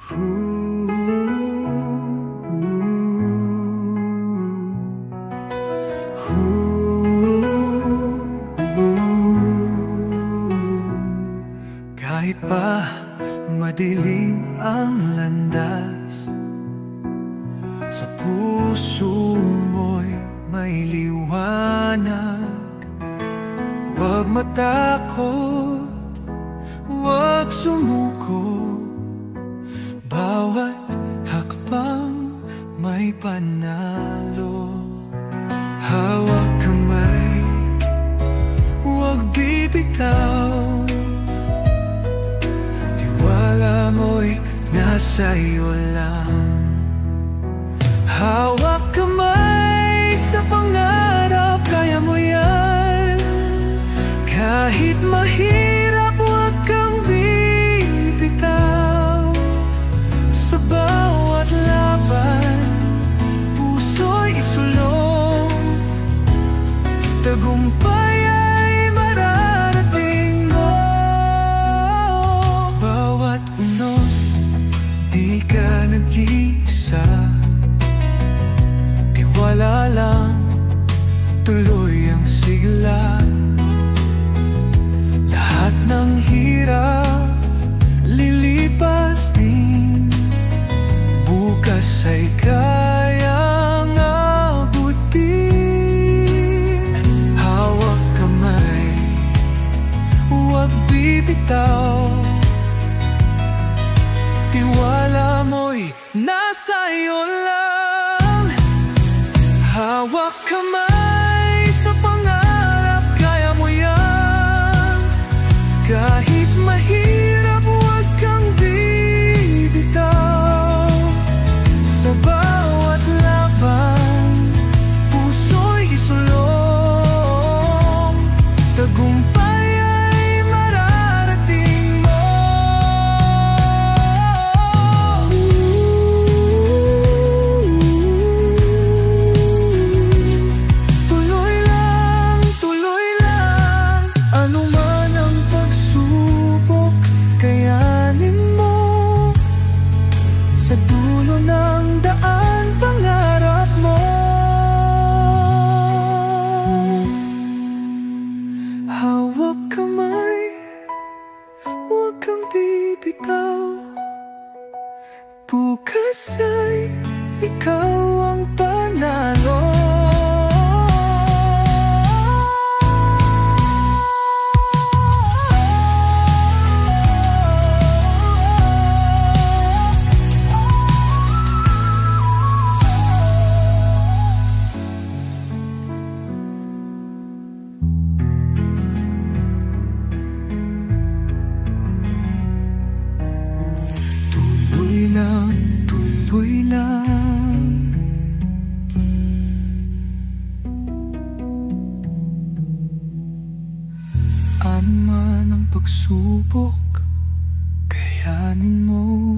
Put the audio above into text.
Kahit pa madilim ang landas, sa puso mo'y may liwanag. Huwag matakot, huwag sumuko, bawat hakbang may panalo. Hawak kamay, huwag bibitaw, tiwala mo'y nasa iyo lang. Hawak kamay sa pangarap, kaya mo yan. Kahit mahirap, huwag kang bibitaw. Sa bawat laban, puso'y isulong. Tagumpay ay mararating mo. Bawat unos, di ka nag-iisa. Tiwala lang, tuloy ang sigla. Lahat ng hirap, lilipas din. Bukas ay kayang abutin. Hawak kamay, huwag bibitaw. Tiwala mo'y nasa iyo lang. Hawak kamay sa pangarap, kaya mo yan. Kahit mahirap, huwag kang bibitaw. Sa bawat laban, puso'y isulong. Tagumpay ay mararating mo. Tuloy lang, ano man ang pagsubok, kayanin mo. Sa dulo ng daan, pangarap mo. Hawak kamay, huwag kang bibitaw. Bukas ay ikaw ang panalo. Tuloy lang. Ano man ang pagsubok, kayanin mo.